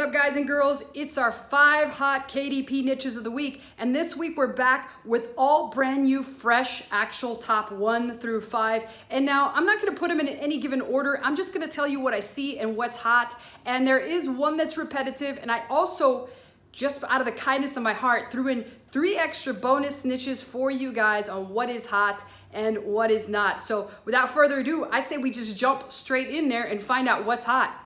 up, guys and girls? It's our 5 hot KDP niches of the week, and this week we're back with all brand new, fresh, actual top 1 through 5. And now I'm not going to put them in any given order. I'm just going to tell you what I see and what's hot. And there is one that's repetitive, and I also, just out of the kindness of my heart, threw in 3 extra bonus niches for you guys on what is hot and what is not. So without further ado, I say we just jump straight in there and find out what's hot.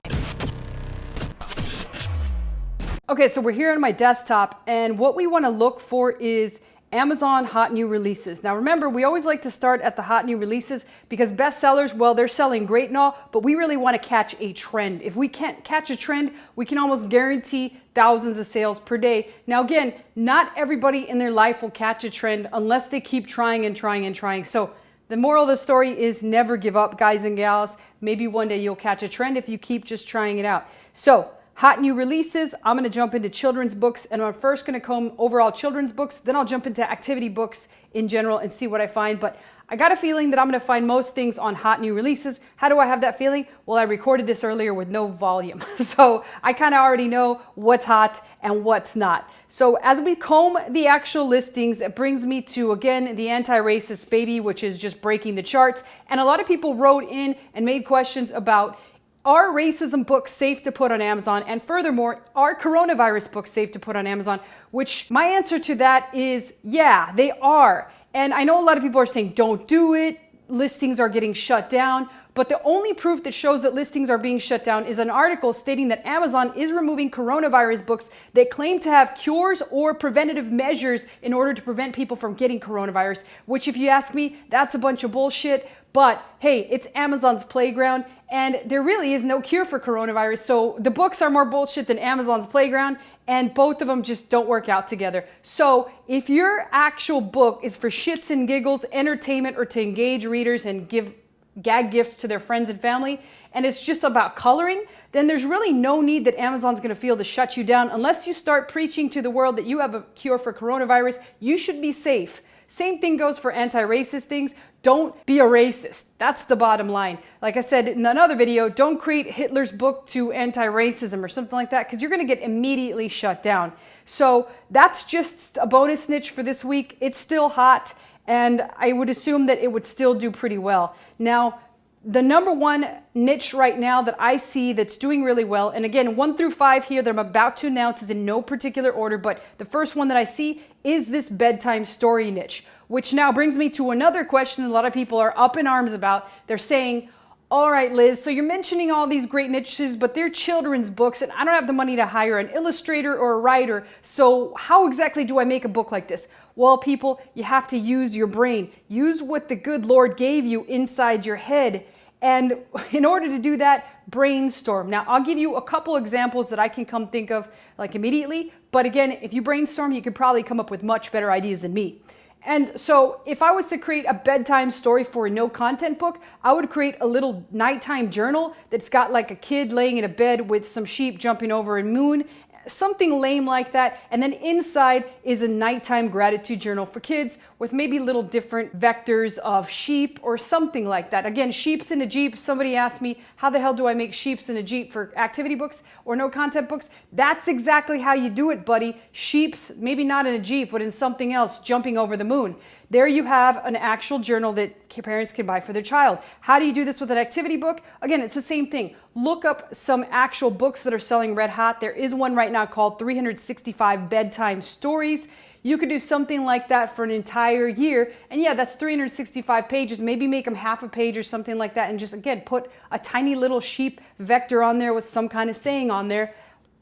Okay, so we're here on my desktop, and what we want to look for is Amazon hot new releases. Now remember, we always like to start at the hot new releases because bestsellers, well, they're selling great and all, but we really want to catch a trend. If we can't catch a trend, we can almost guarantee thousands of sales per day. Now again, not everybody in their life will catch a trend unless they keep trying and trying and trying. So the moral of the story is never give up, guys and gals. Maybe one day you'll catch a trend if you keep just trying it out. So hot new releases, I'm going to jump into children's books, and I'm first going to comb overall children's books, then I'll jump into activity books in general and see what I find. But I got a feeling that I'm going to find most things on hot new releases. How do I have that feeling? Well, I recorded this earlier with no volume, so I kind of already know what's hot and what's not. So as we comb the actual listings, it brings me to, again, the anti-racist baby, which is just breaking the charts. And a lot of people wrote in and made questions about, are racism books safe to put on Amazon? And furthermore, are coronavirus books safe to put on Amazon? Which my answer to that is, yeah, they are. And I know a lot of people are saying, don't do it. Listings are getting shut down. But the only proof that shows that listings are being shut down is an article stating that Amazon is removing coronavirus books that claim to have cures or preventative measures in order to prevent people from getting coronavirus, which, if you ask me, that's a bunch of bullshit. But hey, it's Amazon's playground, and there really is no cure for coronavirus. So the books are more bullshit than Amazon's playground, and both of them just don't work out together. So if your actual book is for shits and giggles, entertainment, or to engage readers and give gag gifts to their friends and family, and it's just about coloring, then there's really no need that Amazon's going to feel to shut you down unless you start preaching to the world that you have a cure for coronavirus. You should be safe. Same thing goes for anti-racist things. Don't be a racist. That's the bottom line. Like I said in another video, don't create Hitler's book to anti-racism or something like that, because you're going to get immediately shut down. So that's just a bonus niche for this week. It's still hot, and I would assume that it would still do pretty well. Now, the number 1 niche right now that I see that's doing really well, and again, 1 through 5 here that I'm about to announce is in no particular order, but the first one that I see is this bedtime story niche, which now brings me to another question a lot of people are up in arms about. They're saying, all right, Liz, so you're mentioning all these great niches, but they're children's books, and I don't have the money to hire an illustrator or a writer, so how exactly do I make a book like this? Well, people, you have to use your brain. Use what the good Lord gave you inside your head. And in order to do that, brainstorm. Now, I'll give you a couple examples that I can come think of like immediately. But again, if you brainstorm, you could probably come up with much better ideas than me. And so if I was to create a bedtime story for a no content book, I would create a little nighttime journal that's got like a kid laying in a bed with some sheep jumping over a moon, something lame like that. And then inside is a nighttime gratitude journal for kids with maybe little different vectors of sheep or something like that. Again, sheeps in a Jeep. Somebody asked me, how the hell do I make sheeps in a Jeep for activity books or no content books? That's exactly how you do it, buddy. Sheeps, maybe not in a Jeep, but in something else, jumping over the moon. There you have an actual journal that parents can buy for their child. How do you do this with an activity book? Again, it's the same thing. Look up some actual books that are selling red hot. There is one right now called 365 Bedtime Stories. You could do something like that for an entire year. And yeah, that's 365 pages. Maybe make them half a page or something like that. And just, again, put a tiny little sheep vector on there with some kind of saying on there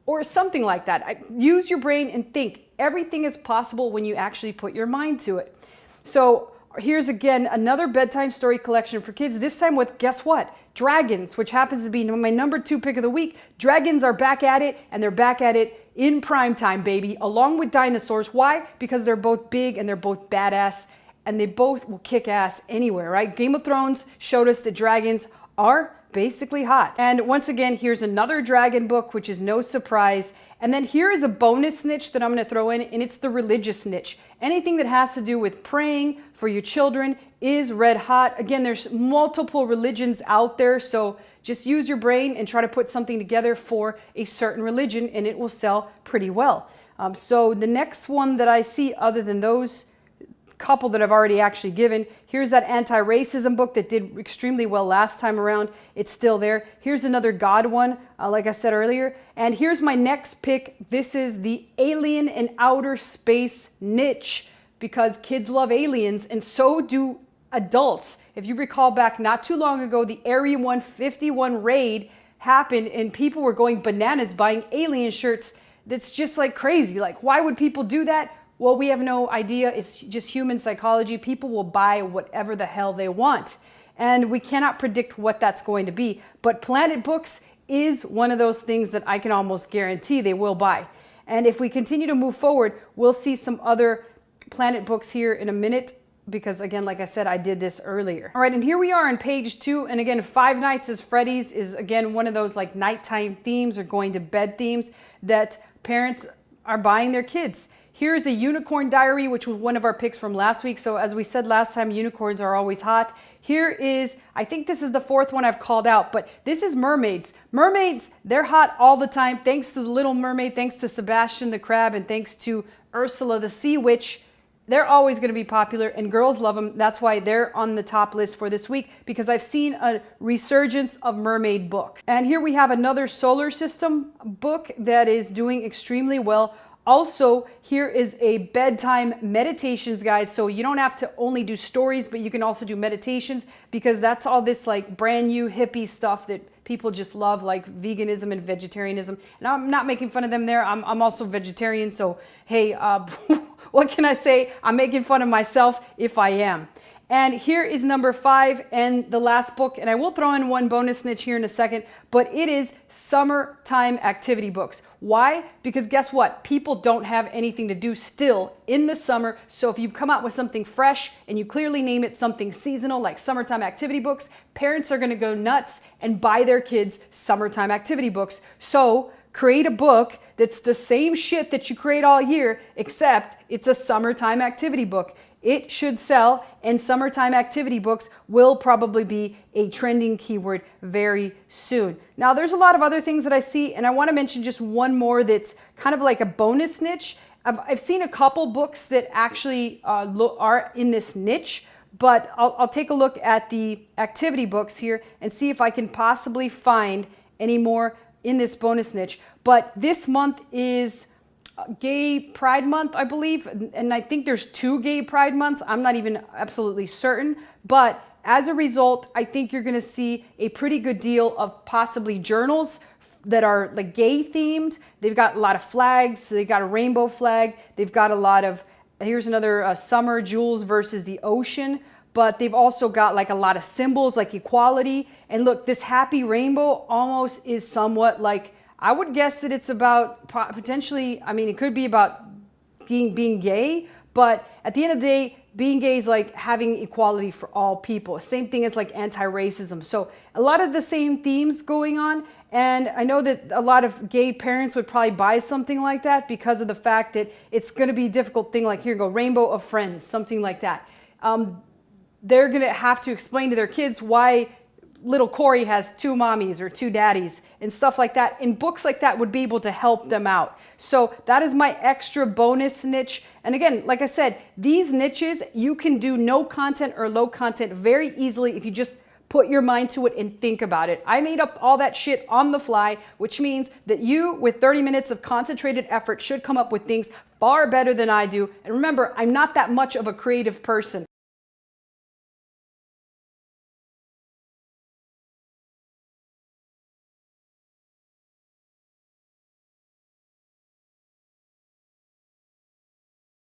or something like that. Use your brain and think. Everything is possible when you actually put your mind to it. So here's again another bedtime story collection for kids, this time with, guess what? Dragons, which happens to be my number 2 pick of the week. Dragons are back at it, and they're back at it in prime time, baby, along with dinosaurs. Why? Because they're both big and they're both badass, and they both will kick ass anywhere, right? Game of Thrones showed us that dragons are basically hot. And once again, here's another dragon book, which is no surprise. And then here is a bonus niche that I'm going to throw in, and it's the religious niche. Anything that has to do with praying for your children is red hot. Again, there's multiple religions out there, so Just use your brain and try to put something together for a certain religion and it will sell pretty well. So the next one that I see, other than those couple that I've already actually given, here's that anti-racism book that did extremely well last time around. It's still there. Here's another God one, like I said earlier. And here's my next pick. This is the Alien and Outer Space niche, because kids love aliens and so do adults. If you recall back not too long ago, the Area 151 raid happened and people were going bananas buying alien shirts. That's just like crazy. Like, why would people do that? Well, we have no idea. It's just human psychology. People will buy whatever the hell they want. And we cannot predict what that's going to be. But Planet Books is one of those things that I can almost guarantee they will buy. And if we continue to move forward, we'll see some other Planet Books here in a minute, because again, like I said, I did this earlier. All right, and here we are on page 2. And again, Five Nights at Freddy's is again one of those like nighttime themes or going to bed themes that parents are buying their kids. Here's a Unicorn Diary, which was one of our picks from last week. So as we said last time, unicorns are always hot. Here is, I think this is the 4th one I've called out, but this is mermaids. Mermaids, they're hot all the time. Thanks to the Little Mermaid, thanks to Sebastian the Crab, and thanks to Ursula the Sea Witch. They're always going to be popular and girls love them. That's why they're on the top list for this week, because I've seen a resurgence of mermaid books. And here we have another solar system book that is doing extremely well. Also, here is a bedtime meditations guide. So you don't have to only do stories, but you can also do meditations, because that's all this like brand new hippie stuff that people just love, like veganism and vegetarianism. And I'm not making fun of them there. I'm also vegetarian. So, hey, what can I say? I'm making fun of myself if I am. And here is number 5 and the last book. And I will throw in one bonus niche here in a second, but it is summertime activity books. Why? Because guess what? People don't have anything to do still in the summer. So if you come out with something fresh and you clearly name it something seasonal like summertime activity books, parents are going to go nuts and buy their kids summertime activity books. So create a book that's the same shit that you create all year, except it's a summertime activity book. It should sell, and summertime activity books will probably be a trending keyword very soon. Now, there's a lot of other things that I see, and I want to mention just one more that's kind of like a bonus niche. I've seen a couple books that actually are in this niche, but I'll take a look at the activity books here and see if I can possibly find any more in this bonus niche. But this month is Gay Pride Month, I believe, and I think there's 2 Gay Pride Months. I'm not even absolutely certain, but as a result, I think you're going to see a pretty good deal of possibly journals that are like gay themed. They've got a lot of flags. They've got a rainbow flag. They've got a lot of, here's another summer, Jules versus the ocean. But they've also got like a lot of symbols like equality. And look, this happy rainbow almost is somewhat like, I would guess that it's about potentially, I mean, it could be about being gay, but at the end of the day, being gay is like having equality for all people. Same thing as like anti-racism. So a lot of the same themes going on. And I know that a lot of gay parents would probably buy something like that because of the fact that it's going to be a difficult thing. Like here you go, rainbow of friends, something like that. They're going to have to explain to their kids why little Corey has 2 mommies or 2 daddies and stuff like that. And books like that would be able to help them out. So that is my extra bonus niche. And again, like I said, these niches, you can do no content or low content very easily if you just put your mind to it and think about it. I made up all that shit on the fly, which means that you, with 30 minutes of concentrated effort, should come up with things far better than I do. And remember, I'm not that much of a creative person.